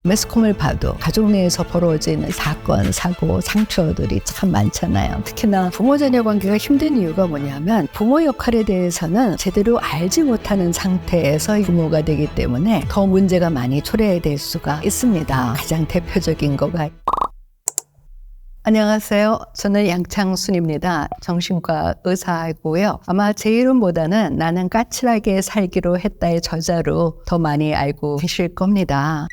매스컴을 봐도 가족 내에서 벌어지는 사건, 사고, 상처들이 참 많잖아요. 특히나 부모-자녀 관계가 힘든 이유가 뭐냐면 부모 역할에 대해서는 제대로 알지 못하는 상태에서 부모가 되기 때문에 더 문제가 많이 초래될 수가 있습니다. 가장 대표적인 거가 안녕하세요. 저는 양창순입니다. 정신과 의사이고요. 아마 제 이름보다는 나는 까칠하게 살기로 했다의 저자로 더 많이 알고 계실 겁니다.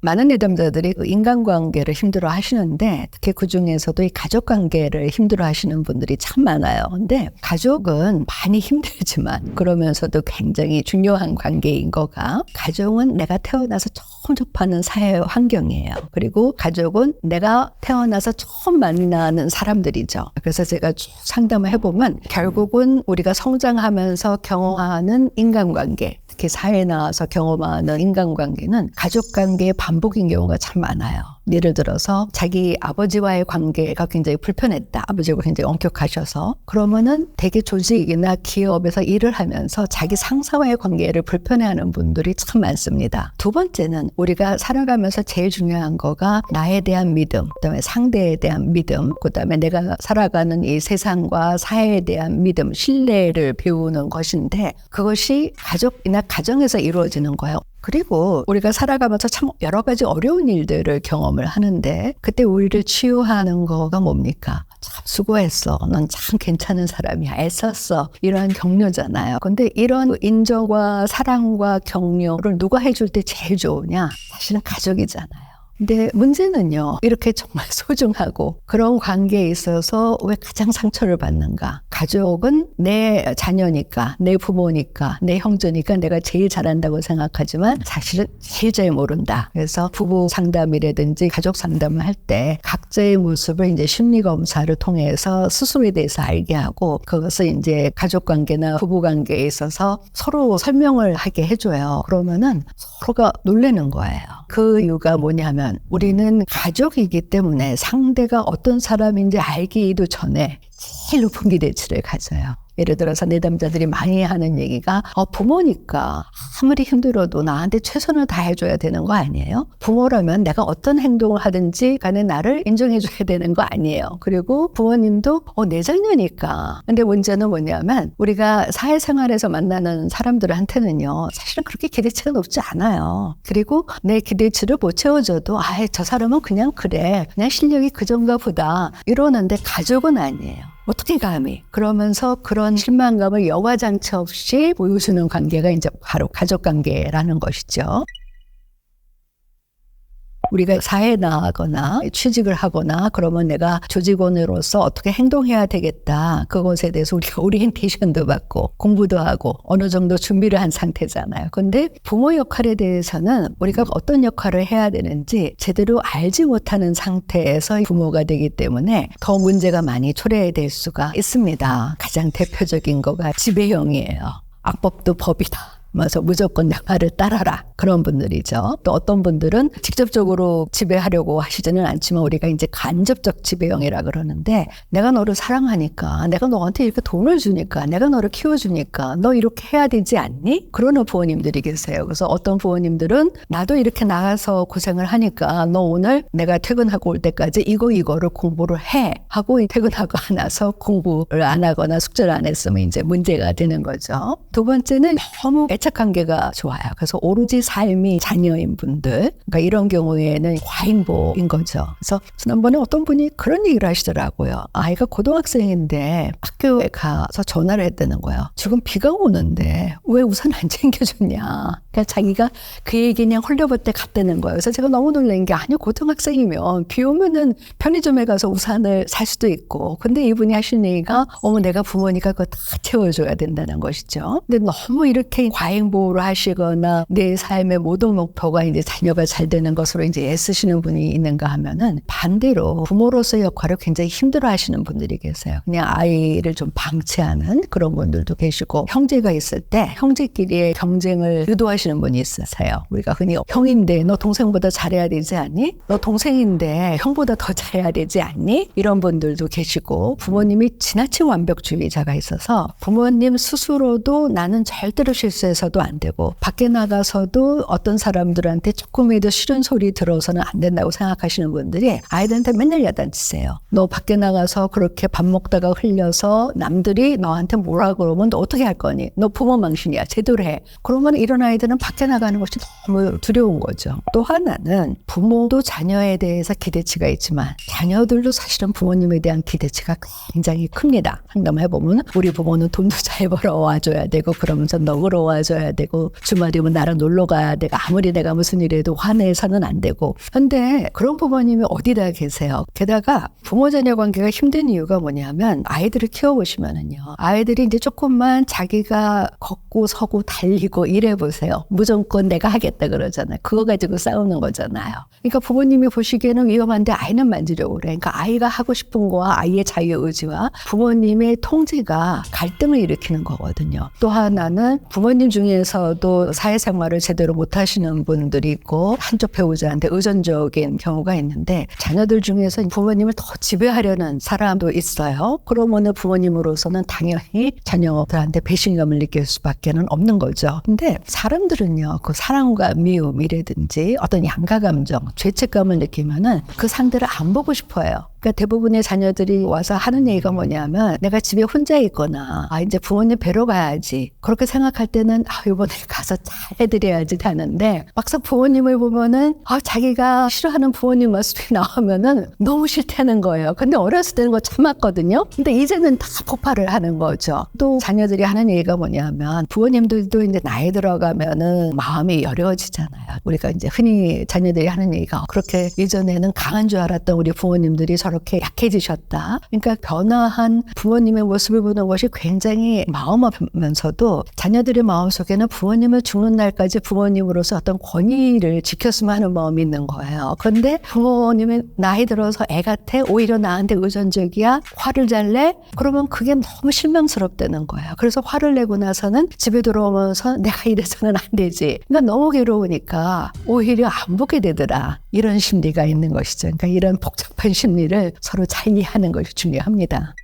많은 내담자들이 인간관계를 힘들어 하시는데 특히 그중에서도 이 가족관계를 힘들어 하시는 분들이 참 많아요. 근데 가족은 많이 힘들지만 그러면서도 굉장히 중요한 관계인 거가 가족은 내가 태어나서 처음 접하는 사회 환경이에요. 그리고 가족은 내가 태어나서 처음 만나는 사람들이죠. 그래서 제가 쭉 상담을 해보면 결국은 우리가 성장하면서 경험하는 인간관계, 특히 사회에 나와서 경험하는 인간관계는 가족관계의 반복인 경우가 참 많아요. 예를 들어서 자기 아버지와의 관계가 굉장히 불편했다. 아버지가 굉장히 엄격하셔서 그러면은 대개 조직이나 기업에서 일을 하면서 자기 상사와의 관계를 불편해하는 분들이 참 많습니다. 두 번째는 우리가 살아가면서 제일 중요한 거가 나에 대한 믿음, 그다음에 상대에 대한 믿음, 그다음에 내가 살아가는 이 세상과 사회에 대한 믿음, 신뢰를 배우는 것인데 그것이 가족이나 가정에서 이루어지는 거예요. 그리고 우리가 살아가면서 참 여러 가지 어려운 일들을 경험을 하는데 그때 우리를 치유하는 거가 뭡니까? 참 수고했어. 넌 참 괜찮은 사람이야. 애썼어. 이런 격려잖아요. 근데 이런 인정과 사랑과 격려를 누가 해줄 때 제일 좋으냐? 사실은 가족이잖아요. 근데 문제는요, 이렇게 정말 소중하고 그런 관계에 있어서 왜 가장 상처를 받는가? 가족은 내 자녀니까, 내 부모니까, 내 형제니까 내가 제일 잘한다고 생각하지만 사실은 제일 잘 모른다. 그래서 부부 상담이라든지 가족 상담을 할 때 각자의 모습을 이제 심리 검사를 통해서 스스로에 대해서 알게 하고 그것을 이제 가족 관계나 부부 관계에 있어서 서로 설명을 하게 해줘요. 그러면은 서로가 놀라는 거예요. 그 이유가 뭐냐면 우리는 가족이기 때문에 상대가 어떤 사람인지 알기도 전에 제일 높은 기대치를 가져요. 예를 들어서 내담자들이 많이 하는 얘기가 부모니까 아무리 힘들어도 나한테 최선을 다해줘야 되는 거 아니에요? 부모라면 내가 어떤 행동을 하든지 간에 나를 인정해줘야 되는 거 아니에요? 그리고 부모님도 내 자녀니까. 근데 문제는 뭐냐면 우리가 사회생활에서 만나는 사람들한테는요 사실은 그렇게 기대치가 높지 않아요. 그리고 내 기대치를 못 채워줘도 저 사람은 그냥 그래. 그냥 실력이 그 정도가 보다. 이러는데 가족은 아니에요. 어떻게 감히? 그러면서 그런 실망감을 여과장치 없이 보여주는 관계가 이제 바로 가족관계라는 것이죠. 우리가 사회에 나가거나 취직을 하거나 그러면 내가 조직원으로서 어떻게 행동해야 되겠다. 그것에 대해서 우리가 오리엔테이션도 받고 공부도 하고 어느 정도 준비를 한 상태잖아요. 근데 부모 역할에 대해서는 우리가 어떤 역할을 해야 되는지 제대로 알지 못하는 상태에서 부모가 되기 때문에 더 문제가 많이 초래될 수가 있습니다. 가장 대표적인 거가 지배형이에요. 악법도 법이다. 그래서 무조건 내 말을 따라라. 그런 분들이죠. 또 어떤 분들은 직접적으로 지배하려고 하시지는 않지만 우리가 이제 간접적 지배형이라 그러는데 내가 너를 사랑하니까 내가 너한테 이렇게 돈을 주니까 내가 너를 키워주니까 너 이렇게 해야 되지 않니? 그러는 부모님들이 계세요. 그래서 어떤 부모님들은 나도 이렇게 나가서 고생을 하니까 너 오늘 내가 퇴근하고 올 때까지 이거를 공부를 해 하고 퇴근하고 나서 공부를 안 하거나 숙제를 안 했으면 이제 문제가 되는 거죠. 두 번째는 너무 애착 관계가 좋아요. 그래서 오로지 삶이 자녀인 분들, 그러니까 이런 경우에는 과잉보인 거죠. 그래서 지난번에 어떤 분이 그런 얘기를 하시더라고요. 아이가 고등학생인데 학교에 가서 전화를 했다는 거예요. 지금 비가 오는데 왜 우산 안 챙겨줬냐. 그러니까 자기가 그 얘기 그냥 헐려벌떡 갔다는 거예요. 그래서 제가 너무 놀란 게 아니 고등학생이면 비 오면은 편의점에 가서 우산을 살 수도 있고 근데 이분이 하신 얘기가 내가 부모니까 그거 다 채워줘야 된다는 것이죠. 근데 너무 이렇게 과잉보호를 하시거나 내 삶의 모든 목표가 이제 자녀가 잘 되는 것으로 이제 애쓰시는 분이 있는가 하면은 반대로 부모로서의 역할을 굉장히 힘들어 하시는 분들이 계세요. 그냥 아이를 좀 방치하는 그런 분들도 계시고 형제가 있을 때 형제끼리의 경쟁을 유도하시는 분이 있으세요. 우리가 흔히 형인데 너 동생보다 잘해야 되지 않니? 너 동생인데 형보다 더 잘해야 되지 않니? 이런 분들도 계시고 부모님이 지나친 완벽주의자가 있어서 부모님 스스로도 나는 절대로 실수해서 집에서도 안 되고 밖에 나가서도 어떤 사람들한테 조금이라도 싫은 소리 들어서는 안 된다고 생각하시는 분들이 아이들한테 맨날 야단치세요. 너 밖에 나가서 그렇게 밥 먹다가 흘려서 남들이 너한테 뭐라 그러면 너 어떻게 할 거니? 너 부모 망신이야. 제대로 해. 그러면 이런 아이들은 밖에 나가는 것이 너무 두려운 거죠. 또 하나는 부모도 자녀에 대해서 기대치가 있지만 자녀들도 사실은 부모님에 대한 기대치가 굉장히 큽니다. 상담해보면 우리 부모는 돈도 잘 벌어와줘야 되고 그러면서 너그러 와줘야 되고 주말이면 나랑 놀러 가야 되고 아무리 내가 무슨 일해도 화내서는 안 되고. 근데 그런 부모님이 어디다 계세요? 게다가 부모 자녀 관계가 힘든 이유가 뭐냐면 아이들을 키워보시면은요. 아이들이 이제 조금만 자기가 걷고 서고 달리고 이래보세요. 무조건 내가 하겠다 그러잖아요. 그거 가지고 싸우는 거잖아요. 그러니까 부모님이 보시기에는 위험한데 아이는 만지려고 그래. 그러니까 아이가 하고 싶은 거와 아이의 자유의지와 부모님의 통제가 갈등을 일으키는 거거든요. 또 하나는 부모님 중에서도 사회생활을 제대로 못하시는 분들이 있고 한쪽 배우자한테 의존적인 경우가 있는데 자녀들 중에서 부모님을 더 지배하려는 사람도 있어요. 그러면 부모님으로서는 당연히 자녀들한테 배신감을 느낄 수밖에 없는 거죠. 근데 사람들은요, 그 사랑과 미움이라든지 어떤 양가감정, 죄책감을 느끼면은 그 상대를 안 보고 싶어요. 그러니까 대부분의 자녀들이 와서 하는 얘기가 뭐냐면 내가 집에 혼자 있거나 이제 부모님 뵈러 가야지 그렇게 생각할 때는 이번에 가서 잘 해드려야지 하는데 막상 부모님을 보면은 자기가 싫어하는 부모님 모습이 나오면은 너무 싫다는 거예요. 근데 어렸을 때는 거 참았거든요. 근데 이제는 다 폭발을 하는 거죠. 또 자녀들이 하는 얘기가 뭐냐면 부모님들도 이제 나이 들어가면은 마음이 여려지잖아요. 우리가 이제 흔히 자녀들이 하는 얘기가 그렇게 예전에는 강한 줄 알았던 우리 부모님들이 저렇게 약해지셨다. 그러니까 변화한 부모님의 모습을 보는 것이 굉장히 마음 아프면서도 자녀들의 마음속에는 부모님을 죽는 날까지 부모님으로서 어떤 권위를 지켰으면 하는 마음이 있는 거예요. 그런데 부모님이 나이 들어서 애 같아? 오히려 나한테 의존적이야? 화를 잘 내? 그러면 그게 너무 실망스럽다는 거예요. 그래서 화를 내고 나서는 집에 들어오면서 내가 이래서는 안 되지. 그러니까 너무 괴로우니까 오히려 안 보게 되더라. 이런 심리가 있는 것이죠. 그러니까 이런 복잡한 심리를 서로 잘 이해하는 것이 중요합니다.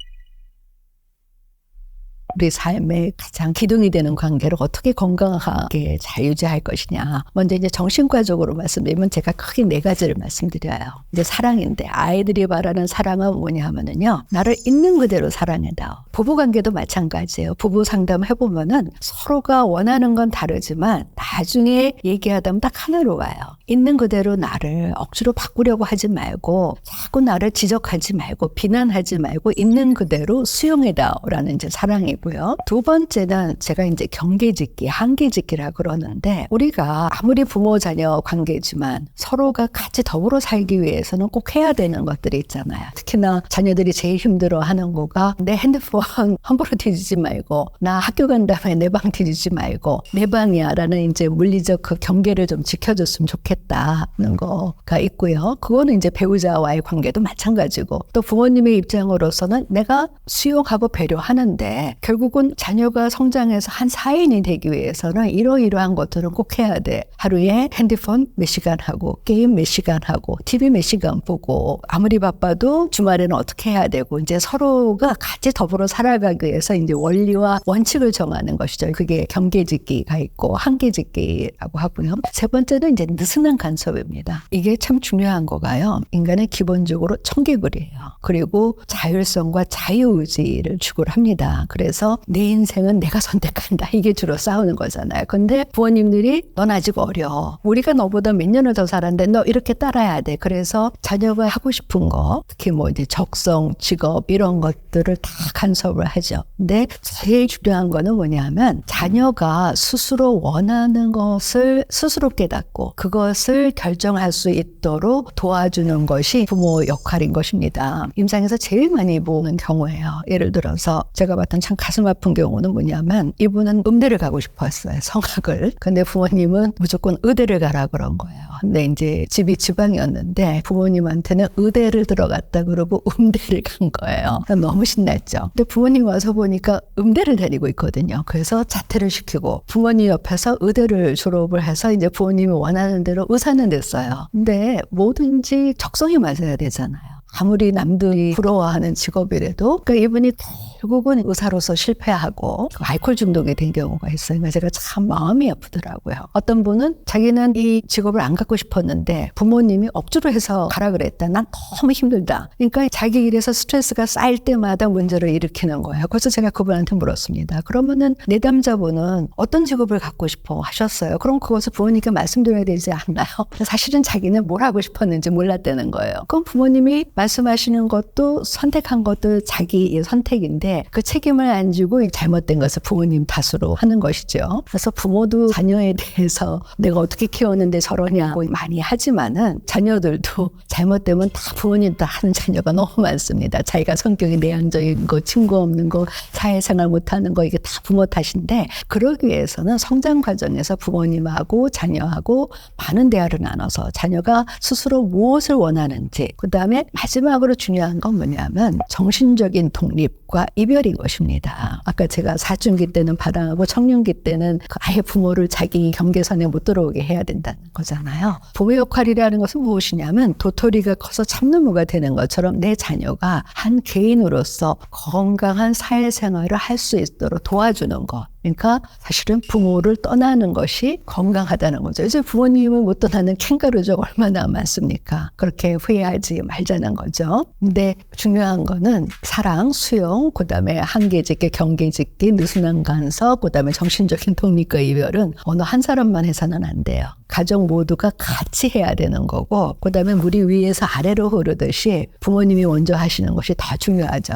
우리 삶의 가장 기둥이 되는 관계를 어떻게 건강하게 잘 유지할 것이냐. 먼저 이제 정신과적으로 말씀드리면 제가 크게 4가지를 말씀드려요. 이제 사랑인데 아이들이 말하는 사랑은 뭐냐 하면은요. 나를 있는 그대로 사랑해다오. 부부관계도 마찬가지예요. 부부 상담 해보면은 서로가 원하는 건 다르지만 나중에 얘기하다 보면 딱 하나로 와요. 있는 그대로 나를 억지로 바꾸려고 하지 말고 자꾸 나를 지적하지 말고 비난하지 말고 있는 그대로 수용해다오라는 이제 사랑이고요. 두 번째는 제가 이제 경계짓기, 한계짓기라고 그러는데 우리가 아무리 부모 자녀 관계지만 서로가 같이 더불어 살기 위해서는 꼭 해야 되는 것들이 있잖아요. 특히나 자녀들이 제일 힘들어하는 거가 내 핸드폰 함부로 뒤지지 말고 나 학교 간 다음에 내 방 뒤지지 말고 내 방이야 라는 이제 물리적 그 경계를 좀 지켜줬으면 좋겠다는 거가 있고요. 그거는 이제 배우자와의 관계도 마찬가지고 또 부모님의 입장으로서는 내가 수용하고 배려하는데 결국은 자녀가 성장해서 한 사인이 되기 위해서는 이러이러한 것들은 꼭 해야 돼. 하루에 핸드폰 몇 시간 하고 게임 몇 시간 하고 TV 몇 시간 보고 아무리 바빠도 주말에는 어떻게 해야 되고 이제 서로가 같이 더불어 살아가기 위해서 이제 원리와 원칙을 정하는 것이죠. 그게 경계짓기가 있고 한계짓기라고 하고요. 세 번째는 이제 느슨한 간섭입니다. 이게 참 중요한 거가요. 인간은 기본적으로 청개구리예요. 그리고 자율성과 자유의지를 추구를 합니다. 그래서 내 인생은 내가 선택한다. 이게 주로 싸우는 거잖아요. 근데 부모님들이 넌 아직 어려. 우리가 너보다 몇 년을 더 살았는데 너 이렇게 따라야 돼. 그래서 자녀가 하고 싶은 거, 특히 뭐 이제 적성, 직업 이런 것들을 다 간섭을 하죠. 근데 제일 중요한 거는 뭐냐면 자녀가 스스로 원하는 것을 스스로 깨닫고 그것을 결정할 수 있도록 도와주는 것이 부모 역할인 것입니다. 임상에서 제일 많이 보는 경우예요. 예를 들어서 제가 봤던 참 가슴 아픈 경우는 뭐냐면 이분은 음대를 가고 싶었어요. 성악을. 근데 부모님은 무조건 의대를 가라 그런 거예요. 근데 이제 집이 지방이었는데 부모님한테는 의대를 들어갔다 그러고 음대를 간 거예요. 너무 신났죠. 근데 부모님 와서 보니까 음대를 다니고 있거든요. 그래서 자퇴를 시키고 부모님 옆에서 의대를 졸업을 해서 이제 부모님이 원하는 대로 의사는 됐어요. 근데 뭐든지 적성이 맞아야 되잖아요. 아무리 남들이 부러워하는 직업이라도 그러니까 이분이 결국은 의사로서 실패하고 알코올 중독이 된 경우가 있어요. 그러니까 제가 참 마음이 아프더라고요. 어떤 분은 자기는 이 직업을 안 갖고 싶었는데 부모님이 억지로 해서 가라 그랬다. 난 너무 힘들다. 그러니까 자기 일에서 스트레스가 쌓일 때마다 문제를 일으키는 거예요. 그래서 제가 그분한테 물었습니다. 그러면은 내담자분은 어떤 직업을 갖고 싶어 하셨어요? 그럼 그것을 부모님께 말씀드려야 되지 않나요? 사실은 자기는 뭘 하고 싶었는지 몰랐다는 거예요. 그럼 부모님이 말씀하시는 것도 선택한 것도 자기의 선택인데 그 책임을 안 지고 잘못된 것을 부모님 탓으로 하는 것이죠. 그래서 부모도 자녀에 대해서 내가 어떻게 키웠는데 저러냐고 많이 하지만은 자녀들도 잘못되면 다 부모님 탓하는 자녀가 너무 많습니다. 자기가 성격이 내향적인 거, 친구 없는 거, 사회생활 못하는 거 이게 다 부모 탓인데 그러기 위해서는 성장 과정에서 부모님하고 자녀하고 많은 대화를 나눠서 자녀가 스스로 무엇을 원하는지 그다음에 마지막으로 중요한 건 뭐냐면 정신적인 독립과 이별인 것입니다. 아까 제가 사춘기 때는 바람하고 청년기 때는 아예 부모를 자기 경계선에 못 들어오게 해야 된다는 거잖아요. 부모 역할이라는 것은 무엇이냐면 도토리가 커서 참나무가 되는 것처럼 내 자녀가 한 개인으로서 건강한 사회생활을 할 수 있도록 도와주는 것. 그러니까 사실은 부모를 떠나는 것이 건강하다는 거죠. 이제 부모님을 못 떠나는 캥거루족 얼마나 많습니까? 그렇게 후회하지 말자는 거죠. 근데 중요한 거는 사랑, 수용, 그다음에 한계짓기, 경계짓기, 느슨한 간섭, 그다음에 정신적인 독립과 이별은 어느 한 사람만 해서는 안 돼요. 가족 모두가 같이 해야 되는 거고 그다음에 물이 위에서 아래로 흐르듯이 부모님이 먼저 하시는 것이 다 중요하죠.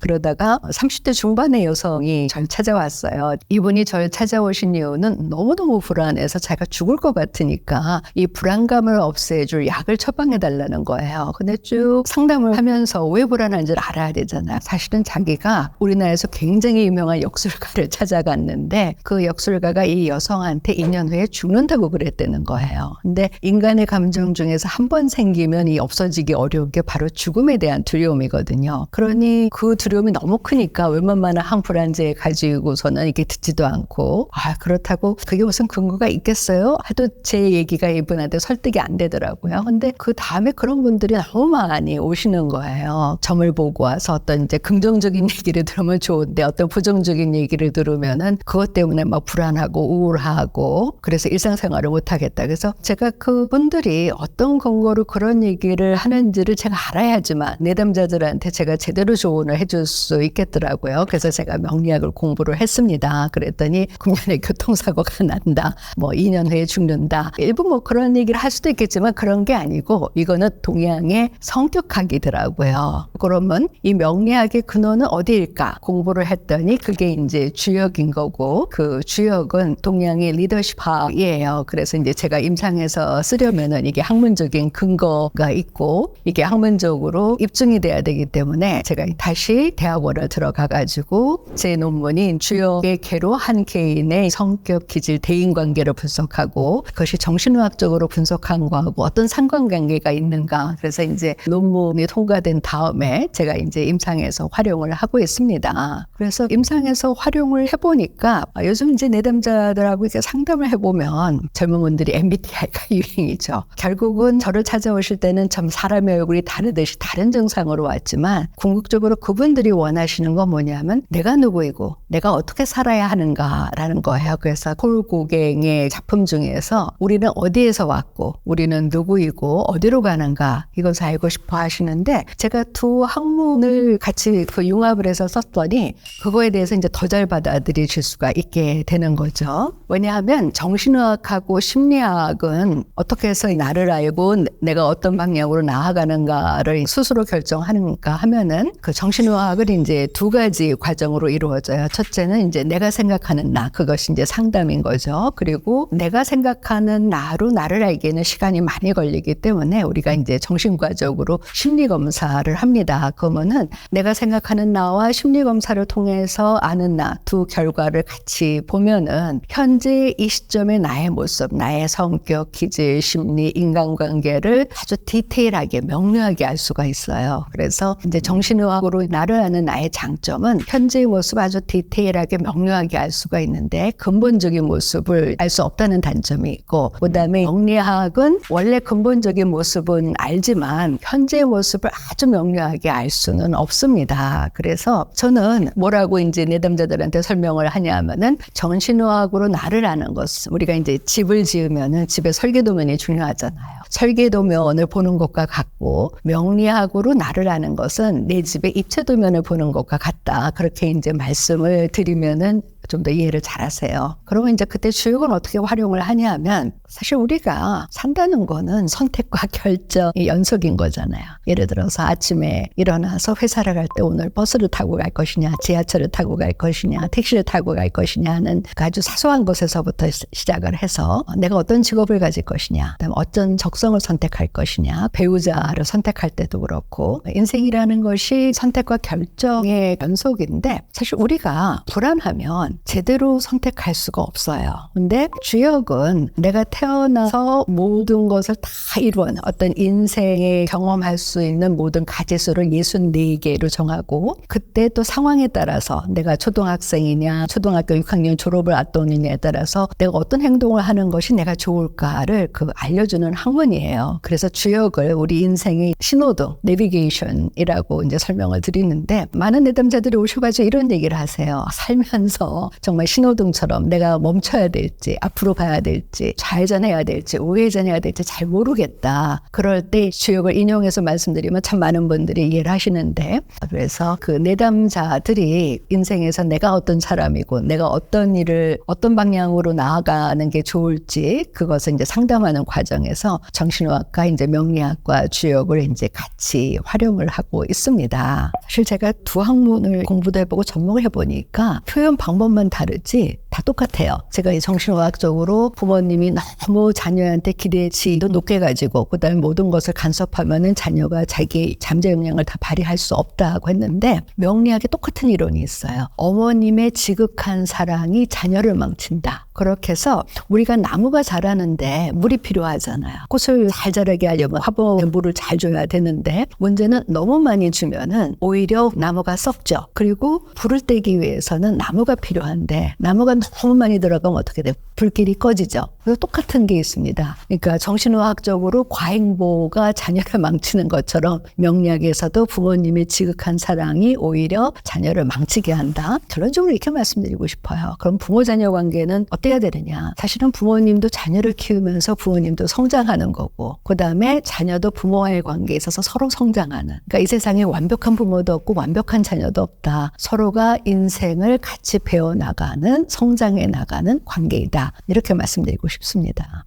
그러다가 30대 중반의 여성이 절 찾아왔어요. 이분이 절 찾아오신 이유는 너무너무 불안해서 자기가 죽을 것 같으니까 이 불안감을 없애줄 약을 처방해달라는 거예요. 근데 쭉 상담을 하면서 왜 불안한지를 알아야 되잖아요. 사실은 자기가 우리나라에서 굉장히 유명한 역술가를 찾아갔는데 그 역술가가 이 여성한테 2년 후에 죽는다고 그랬다는 거예요. 근데 인간의 감정 중에서 한 번 생기면 이 없어지기 어려운 게 바로 죽음에 대한 두려움이거든요. 그러니 그 두려움이 너무 크니까 웬만한 항불안제 가지고서는 이게 듣지도 않고 그렇다고 그게 무슨 근거가 있겠어요? 하도 제 얘기가 이분한테 설득이 안 되더라고요. 근데 그 다음에 그런 분들이 너무 많이 오시는 거예요. 점을 보고 와서 어떤 이제 긍정적인 얘기를 들으면 좋은데 어떤 부정적인 얘기를 들으면은 그것 때문에 막 불안하고 우울하고 그래서 일상생활을 못 하겠다. 그래서 제가 그분들이 어떤 근거로 그런 얘기를 하는지를 제가 알아야지만 내담자들한테 제가 제대로 조언을 해줄 수 있겠더라고요. 그래서 제가 명리학을 공부를 했습니다. 그랬더니 금년에 교통사고가 난다. 2년 후에 죽는다. 일부 그런 얘기를 할 수도 있겠지만 그런 게 아니고 이거는 동양의 성격학이더라고요. 그러면 이 명리학의 근원은 어디일까? 공부를 했더니 그게 이제 주역인 거고 그 주역은 동양의 리더십학이에요. 그래서 이제 제가 임상에서 쓰려면은 이게 학문적인 근거가 있고 이게 학문적으로 입증이 돼야 되기 때문에 제가 다시 대학원을 들어가가지고 제 논문인 주역의 개로 한 개인의 성격, 기질, 대인관계를 분석하고 그것이 정신의학적으로 분석한 거하고 어떤 상관관계가 있는가. 그래서 이제 논문이 통과된 다음에 제가 이제 임상에서 활용을 하고 있습니다. 그래서 임상에서 활용을 해보니까 요즘 이제 내담자들하고 이렇게 상담을 해보면 젊은 분들이 MBTI가 유행이죠. 결국은 저를 찾아오실 때는 참 사람의 얼굴이 다르듯이 다른 증상으로 왔지만 궁극적으로 그분들이 원하시는 건 뭐냐면 내가 누구이고 내가 어떻게 살아야 하는가라는 거예요. 그래서 폴 고갱의 작품 중에서 우리는 어디에서 왔고 우리는 누구이고 어디로 가는가 이것을 알고 싶어 하시는데 제가 두 학문을 같이 융합을 해서 썼더니 그거에 대해서 이제 더 잘 받아들이실 수가 있게 되는 거죠. 왜냐하면 정신의학하고 심리학은 어떻게 해서 나를 알고 내가 어떤 방향으로 나아가는가를 스스로 결정하는가 하면은 그 정신의학은 이제 두 가지 과정으로 이루어져요. 첫째는 이제 내가 생각하는 나, 그것이 이제 상담인 거죠. 그리고 내가 생각하는 나로 나를 알기에는 시간이 많이 걸리기 때문에 우리가 이제 정신과적으로 심리검사를 합니다. 그러면은 내가 생각하는 나와 심리검사를 통해서 아는 나 두 결과를 같이 보면은 현재 이 시점의 나의 모습, 나의 성격, 기질, 심리, 인간관계를 아주 디테일하게 명료하게 알 수가 있어요. 그래서 이제 정신의학으로 나를 나를 아는 나의 장점은 현재의 모습 아주 디테일하게 명료하게 알 수가 있는데 근본적인 모습을 알 수 없다는 단점이 있고, 그다음에 명리학은 원래 근본적인 모습은 알지만 현재의 모습을 아주 명료하게 알 수는 없습니다. 그래서 저는 뭐라고 이제 내담자들한테 설명을 하냐면은 정신의학으로 나를 아는 것은, 우리가 이제 집을 지으면은 집에 설계도면이 중요하잖아요. 설계도면을 보는 것과 같고, 명리학으로 나를 아는 것은 내 집의 입체도면을 보는 것과 같다. 그렇게 이제 말씀을 드리면은 좀 더 이해를 잘 하세요. 그러면 이제 그때 주역은 어떻게 활용을 하냐면, 사실 우리가 산다는 거는 선택과 결정의 연속인 거잖아요. 예를 들어서 아침에 일어나서 회사를 갈 때 오늘 버스를 타고 갈 것이냐, 지하철을 타고 갈 것이냐, 택시를 타고 갈 것이냐 하는 그 아주 사소한 것에서부터 시작을 해서 내가 어떤 직업을 가질 것이냐, 그다음에 어떤 적성을 선택할 것이냐, 배우자를 선택할 때도 그렇고, 인생이라는 것이 선택과 결정의 연속인데, 사실 우리가 불안하면 제대로 선택할 수가 없어요. 근데 주역은 내가 태어나서 모든 것을 다 이룬 어떤 인생에 경험할 수 있는 모든 가지수를 64개로 정하고, 그때 또 상황에 따라서 내가 초등학생이냐, 초등학교 6학년 졸업을 앞두느냐에 따라서 내가 어떤 행동을 하는 것이 내가 좋을까를 알려주는 학문이에요. 그래서 주역을 우리 인생의 신호등, 내비게이션이라고 이제 설명을 드리는데, 많은 내담자들이 오셔가지고 이런 얘기를 하세요. 살면서 정말 신호등처럼 내가 멈춰야 될지, 앞으로 가야 될지, 좌회전해야 될지, 우회전해야 될지 잘 모르겠다. 그럴 때 주역을 인용해서 말씀드리면 참 많은 분들이 이해를 하시는데, 그래서 그 내담자들이 인생에서 내가 어떤 사람이고 내가 어떤 일을 어떤 방향으로 나아가는 게 좋을지, 그것을 이제 상담하는 과정에서 정신의학과 이제 명리학과 주역을 이제 같이 활용을 하고 있습니다. 사실 제가 두 학문을 공부도 해보고 접목을 해보니까 표현 방법만 다르지 다 똑같아요. 제가 이 정신의학적으로 부모님이 너무 자녀한테 기대치도 높게 가지고 그다음에 모든 것을 간섭하면은 자녀가 자기 잠재 역량을 다 발휘할 수 없다고 했는데, 명리학에 똑같은 이론이 있어요. 어머님의 지극한 사랑이 자녀를 망친다. 그렇게 해서 우리가 나무가 자라는데 물이 필요하잖아요. 꽃을 잘 자라게 하려면 화분에 물을 잘 줘야 되는데, 문제는 너무 많이 주면은 오히려 나무가 썩죠. 그리고 불을 떼기 위해서는 나무가 필요한데, 나무가 너무 많이 들어가면 어떻게 돼요? 불길이 꺼지죠. 그래서 똑같은 게 있습니다. 그러니까 정신의학적으로 과잉보호가 자녀를 망치는 것처럼 명리학에서도 부모님의 지극한 사랑이 오히려 자녀를 망치게 한다. 결론적으로 이렇게 말씀드리고 싶어요. 그럼 부모-자녀 관계는 어때야 되느냐? 사실은 부모님도 자녀를 키우면서 부모님도 성장하는 거고, 그 다음에 자녀도 부모와의 관계에 있어서 서로 성장하는, 그러니까 이 세상에 완벽한 부모도 없고 완벽한 자녀도 없다. 서로가 인생을 같이 배워나가는, 성장해 나가는 관계이다. 이렇게 말씀드리고 싶습니다.